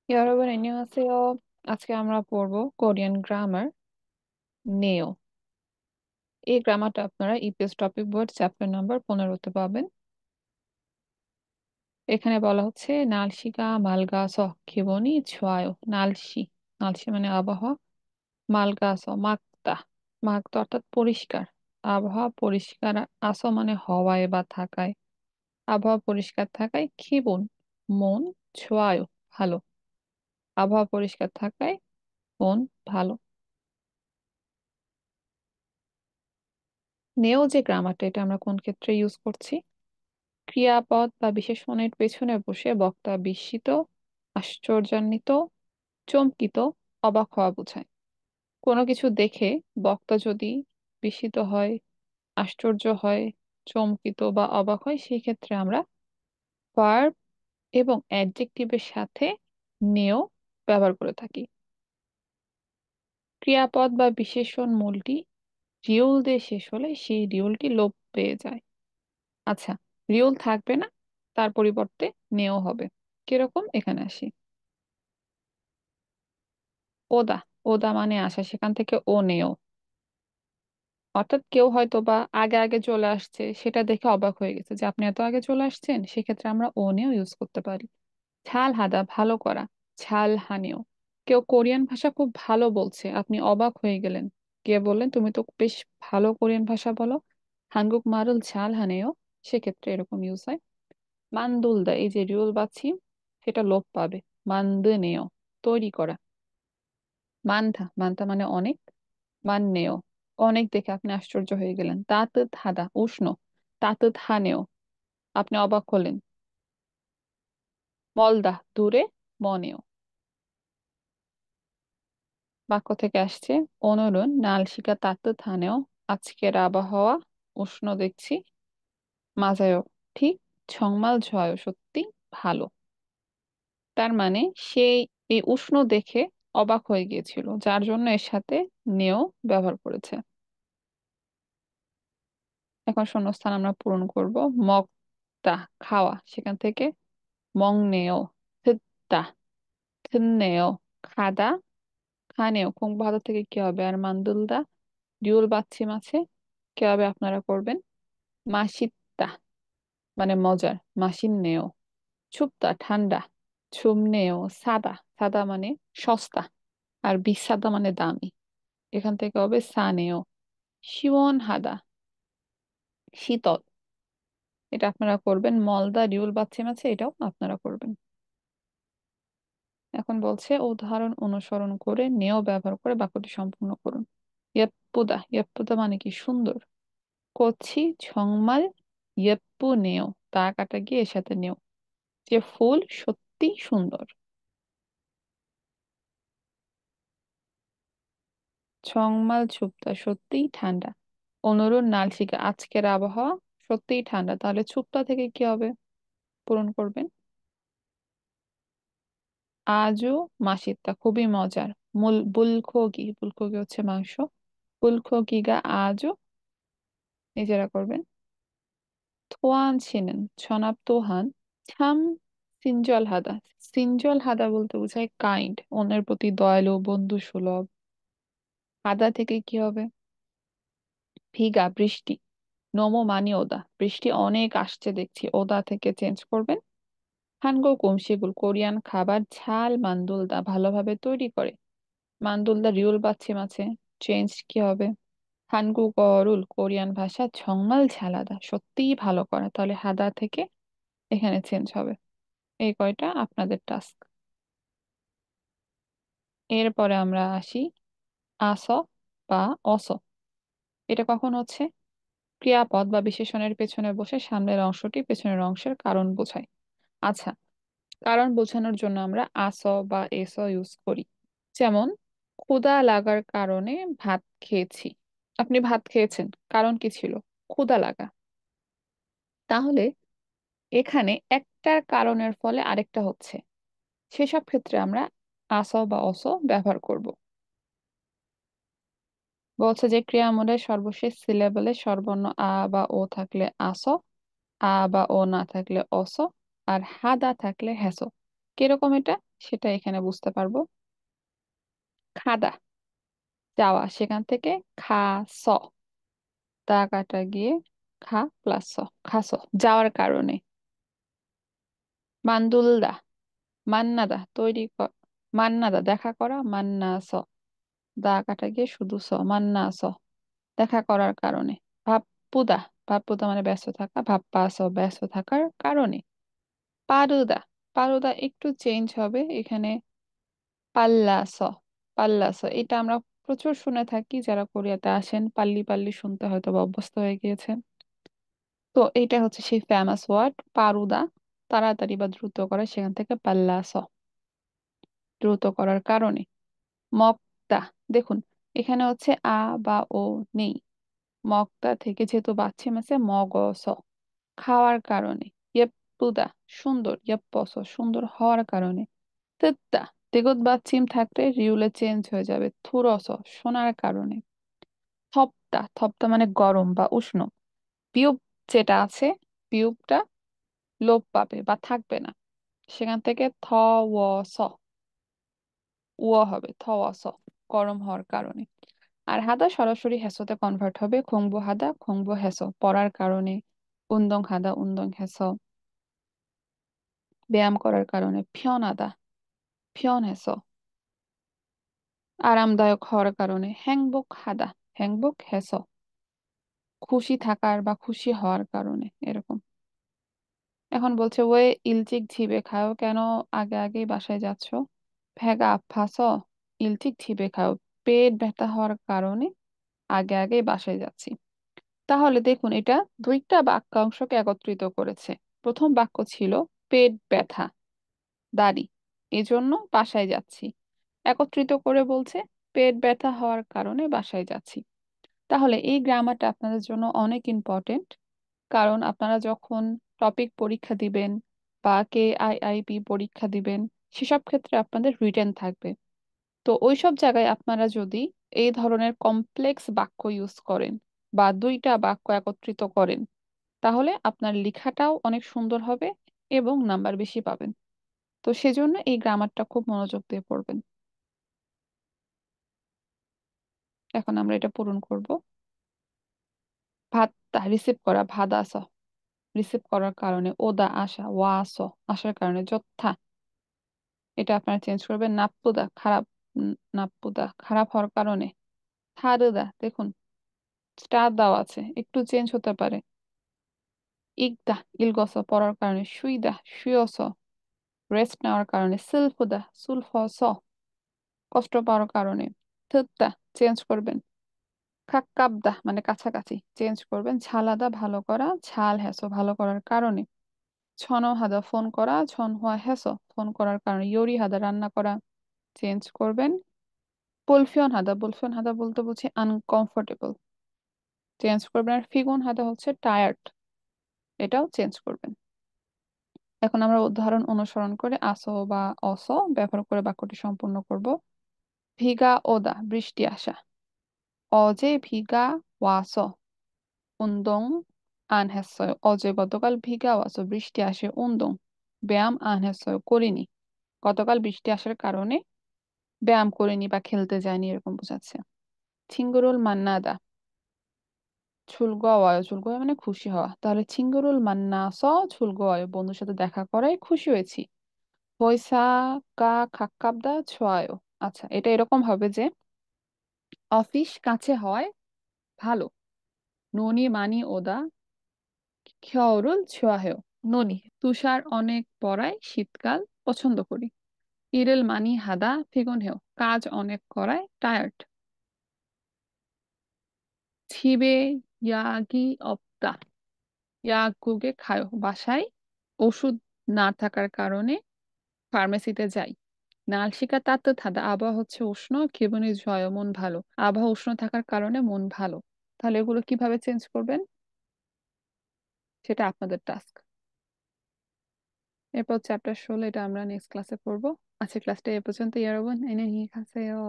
여러분 안녕하세요. আজকে আমরা পড়ব কোরিয়ান গ্রামার নেও। এই গ্রামারটা আপনারা EPS topic board chapter number 15তে পাবেন। এখানে বলা হচ্ছে 날씨가 맑아서 기분이 좋아요। 날씨, 날씨 মানে আবহাওয়া, 맑아서 맑다, 맑다 অর্থাৎ পরিষ্কার, আবহাওয়া পরিষ্কার, আসো মানে হওয়ায় বা থাকায়, আবহাওয়া পরিষ্কার থাকায় 기분 মন, 좋아요 ভালো, আবহাওয়া পরিষ্কার থাকায় মন ভালো। নেও যে গ্রামারটা, এটা আমরা কোন ক্ষেত্রে ইউজ করছি? ক্রিয়াপদ বা বিশেষণের পেছনে বসে বক্তা বিস্মিত, আশ্চর্যান্বিত, চমকিত, অবাক হওয়া বোঝায়। কোনো কিছু দেখে বক্তা যদি বিস্মিত হয়, আশ্চর্য হয়, চমকিত বা অবাক হয়, সেই ক্ষেত্রে আমরা ভার্ব এবং অ্যাডজেক্টিভের সাথে নেও ব্যবহার করে থাকি। ক্রিয়াপদ বা বিশেষণ মূলটি রিউল দিয়ে শেষ হলে সেই রিউলটি লোপ পেয়ে যায়। আচ্ছা, রিউল থাকবে না, তার পরিবর্তে নেও হবে। কিরকম? এখানে আসি। ওদা, ওদা মানে আসা, সেখান থেকে ও নেও, অর্থাৎ কেউ হয়তো বা আগে আগে চলে আসছে, সেটা দেখে অবাক হয়ে গেছে যে আপনি এত আগে চলে আসছেন, সেক্ষেত্রে আমরা ও নেও ইউজ করতে পারি। ঝাল হাদা ভালো করা, ঝাল হানিও। কেউ কোরিয়ান ভাষা খুব ভালো বলছে, আপনি অবাক হয়ে গেলেন, গিয়ে বললেন তুমি তো বেশ ভালো কোরিয়ান ভাষা বলো, হাঙ্গুক মারুল ঝাল হানেও, সেক্ষেত্রে এরকম ইউজ হয়। মানদুলদা, এই যে রিউল বাছি, সেটা লোপ পাবে। মানদনেও তৈরি করা। মানথা, মানথা মানে অনেক, মাননেও অনেক দেখে আপনি আশ্চর্য হয়ে গেলেন। তাত হাদা উষ্ণ, তাত হানেও আপনি অবাক হলেন। মলদা দূরে, মনেও। বাক্য থেকে আসছে অনুরণ নালশিকা তাত হানেও, আজকের আবহাওয়া উষ্ণ দেখছি। মাজায়ও ঠিক, 정말 좋아요 সত্যি ভালো। তার মানে সেই এই উষ্ণ দেখে অবাক হয়ে গিয়েছিল, যার জন্য এর সাথে নেও ব্যবহার করেছে। এখন শূন্যস্থান আমরা পূরণ করব। মগদা খাওয়া, সেখান থেকে মং নেও, থিত্তা থিন্নেও, খাদা খানেও, কুং ভাদা থেকে কি হবে? আর মান্দুলদা ডিউল বাচ্চি মাছে কি হবে? আপনারা করবেন। মাসিত্তা মানে মজার, মাসিন্নেও। ছুপতা ঠান্ডা, ছুমনেও সাদা, সাদা মানে সস্তা, আর বিসাদা মানে দামি, এখান থেকে হবে সানেও। শিওন হাদা শীতল, এটা আপনারা করবেন। মলদা রিউল বাচ্চা আছে, এটাও আপনারা করবেন। এখন বলছে উদাহরণ অনুসরণ করে নেও ব্যবহার করে বাক্যটি সম্পূর্ণ করুন। 예쁘다, 예쁘다 মানে কি? সুন্দর। 꽃이 정말 예쁘네요, তা কাটা গিয়ে এর সাথে নেও, যে ফুল সত্যি সুন্দর। 정말 춥다 সত্যিই ঠান্ডা। 오늘은 날씨가, আজকের আবহাওয়া সত্যিই ঠান্ডা, তাহলে 춥다 থেকে কি হবে? পূরণ করবেন। আজও মাসিত্তা খুবই মজার। মূল বুলখোগি, বুলখোগি হচ্ছে মাংস, বুলখোগি가 আজও, নিজেরা করবেন। 토안치는 전압 또한 참 সিনজলহাদা, সিনজলহাদা বলতে বোঝায় কাইন্ড, অন্যের প্রতি দয়ালু, বন্ধু সুলভ। হাদা থেকে কি হবে? ভিগা বৃষ্টি, নমো মানি ওদা বৃষ্টি অনেক আসছে দেখছি, ওদা থেকে চেঞ্জ করবেন। হানগো কুমশিগুল কোরিয়ান খাবার ঝাল মান্দুলদা ভালোভাবে তৈরি করে। মান্দুলদা রিউল বাচ্চিম আছে, চেঞ্জ কি হবে? হানগুগরুল কোরিয়ান ভাষা 정말 잘하다 সত্যিই ভালো করা, তাহলে হাদা থেকে এখানে চেঞ্জ হবে। এই কয়টা আপনাদের টাস্ক। এরপরে আমরা আসি আস বা অস। এটা কখন হচ্ছে? ক্রিয়াপদ বা বিশেষণের পেছনে বসে সামনের অংশটি পেছনের অংশের কারণ বোঝায়। আচ্ছা, কারণ বোঝানোর জন্য আমরা আস বা এস ইউজ করি। যেমন ক্ষুধা লাগার কারণে ভাত খেয়েছি। আপনি ভাত খেয়েছেন, কারণ কি ছিল? ক্ষুধা লাগা। তাহলে এখানে একটার কারণের ফলে আরেকটা হচ্ছে, সেসব ক্ষেত্রে আমরা আস বা অস ব্যবহার করব। বলছে যে ক্রিয়ামূলের সর্বশেষ সিলেবলে স্বরবর্ণ আ বা ও থাকলে আস, আ বা ও না থাকলে অস, আর হাদা থাকলে হেস। কিরকম এটা সেটা এখানে বুঝতে পারবো। খাদা, যাওয়া, সেখান থেকে খা, স, দা কাটা গিয়ে খা প্লাস স, খাস, যাওয়ার কারণে। মান্দুলদা, মান্নাদা, মান্নাদা, দেখা করা, মান্না স, দা কাটা গিয়ে শুধু স, মান্না স, দেখা করার কারণে। ভাপ্পুদা, ভাপ্পুদা মানে ব্যস্ত থাকা, ভাপ্পা স, ব্যস্ত থাকার কারণে। পারুদা, পারুদা একটু চেঞ্জ হবে এখানে, পাল্লাস, পাল্লাস, এটা আমরা প্রচুর শুনে থাকি, যারা কোরিয়াতে আসেন পাল্লি পাল্লি শুনতে হয়তো বা অভ্যস্ত হয়ে গিয়েছেন। তো এটা হচ্ছে সেই ফেমাস ওয়ার্ড পারুদা, তাড়াতাড়ি বা দ্রুত করে, সেখান থেকে পাল্লাস, দ্রুত করার কারণে। মক্তা, দেখুন এখানে হচ্ছে আ বা ও নেই, মক্তা থেকে যেহেতু বাচ্চিম আছে মগস, খাওয়ার কারণে। ইয়েপ্পুদা, সুন্দর, ইয়েপ্পস, সুন্দর হওয়ার কারণে। তেত্তা, তেগত বাচ্চিম থাকলে রিউলে চেঞ্জ হয়ে যাবে, থুরস, শোনার কারণে। থপ্তা, থপ্তা মানে গরম বা উষ্ণ। পিউপ যেটা আছে, পিউপটা লোপ পাবে বা থাকবে না, সেখান থেকে থ, ও, স, উ হবে, থ, ও, স, গরম হওয়ার কারণে। আর হাদা সরাসরি হেসোতে কনভার্ট হবে, খংবু হাদা, খংবু হেসো, পড়ার কারণে। উন্দং হাদা, উন্দং হেসো, ব্যায়াম করার কারণে। ফিয়ন আদা, ফিয়ন হেসো, আরামদায়ক হওয়ার কারণে। হ্যাংবক হাদা, হ্যাংবক হেসো, খুশি থাকার বা খুশি হওয়ার কারণে, এরকম। এখন বলছে ওয়ে ইলচিক ঝিবে খাও, কেন আগে আগেই বাসায় যাচ্ছ? ভেগা আফাস, ইলচিক ঝিবে খাও, পেট ব্যথা হওয়ার কারণে আগে আগেই বাসায় যাচ্ছি। তাহলে দেখুন এটা দুইটা বাক্যাংশকে একত্রিত করেছে। প্রথম বাক্য ছিল পেট ব্যথা, দাড়ি, এজন্য বাসায় যাচ্ছি। একত্রিত করে বলছে পেট ব্যথা হওয়ার কারণে বাসায় যাচ্ছি। তাহলে এই গ্রামারটা আপনাদের জন্য অনেক ইম্পর্টেন্ট, কারণ আপনারা যখন টপিক পরীক্ষা দিবেন বা KIIP পরীক্ষা দিবেন, সেসব ক্ষেত্রে আপনাদের রিটেন থাকবে। তো ওইসব জায়গায় আপনারা যদি এই ধরনের কমপ্লেক্স বাক্য ইউজ করেন বা দুইটা বাক্য একত্রিত করেন, তাহলে আপনার লেখাটাও অনেক সুন্দর হবে এবং নাম্বার বেশি পাবেন। তো সেজন্য এই গ্রামারটা খুব মনোযোগ দিয়ে পড়বেন। এখন আমরা এটা পূরণ করব। ভাত্তা, রিসিভ করা, ভাদাস, রিসিভ করার কারণে। ওদা, আসা, ওয়াস, আসার কারণে। যোদ্ধা, এটা আপনারা চেঞ্জ করবেন। নাপ্পুদা, খারাপ, নাপ্পুদা, খারাপ হওয়ার কারণে। থারুদা, দেখুন স্টার দেওয়া আছে, একটু চেঞ্জ হতে পারে। ইকদা, ইলগস, পড়ার কারণে। সুইদা, শুয়স, রেস্ট নেওয়ার কারণে। সিলফুদা, সুলফস, কষ্ট পাওয়ার কারণে। থুত্তা, চেঞ্জ করবেন। কাকাবদা মানে কাছাকাছি, চেঞ্জ করবেন। ঝালাদা, ভালো করা, ঝাল হেসো, ভালো করার কারণে। ছনহাদা, ফোন করা, ছনহুয়া হেসো, ফোন করার কারণে। ইয়োরি হাদা, রান্না করা, চেঞ্জ করবেন। বুলফিয়ন হাদা, বুলফিয়ন হাদা বলতে বলছি আনকমফোর্টেবল, চেঞ্জ করবেন। আর ফিগুন হাদা হচ্ছে টায়ার্ড, এটাও চেঞ্জ করবেন। এখন আমরা উদাহরণ অনুসরণ করে আসো বা অস ব্যবহার করে বাক্যটি সম্পূর্ণ করব। ভিগা ওদা, বৃষ্টি আসা। অজে ভিগা ওয়াস, 운동 안 했어요. 어제 গতকাল 비가 와서 বৃষ্টি আসে 운동 ব্যায়াম 안 했어요. করিনি। গতকাল বৃষ্টি আসার কারণে ব্যায়াম করিনি বা খেলতে যায়নি, এরকম বোঝাচ্ছে। 친구를 만나다, 즐거워요, 즐거워요 মানে খুশি হওয়া, তাহলে 친구를 만나서 즐거워요, বন্ধুর সাথে দেখা করায় খুশি হয়েছি। 회사가 가깝다 좋아요। আচ্ছা, এটা এরকম হবে যে অফিস কাছে হওয়ায় ভালো। 눈이 많이 오다 겨울을 좋아해요। ননি, তুষার অনেক পড়ায় শীতকাল পছন্দ করি। 일을 많이 하다 피곤해요। কাজ অনেক করায় টায়ার্ড। 집에 약이 없다, 약국에 가요। বাসায় ওষুধ না থাকার কারণে ফার্মেসিতে যাই। 날씨가 따뜻하다, আবহাওয়া হচ্ছে উষ্ণ, 기분이 좋아요, মন ভালো। আবহাওয়া উষ্ণ থাকার কারণে মন ভালো। তাহলে এগুলো কিভাবে চেঞ্জ করবেন সেটা আপনাদের টাস্ক। এরপর চ্যাপ্টার 16, এটা আমরা নেক্সট ক্লাসে পড়বো। আজকের ক্লাসটা এ পর্যন্ত। 여러분 안녕히 가세요।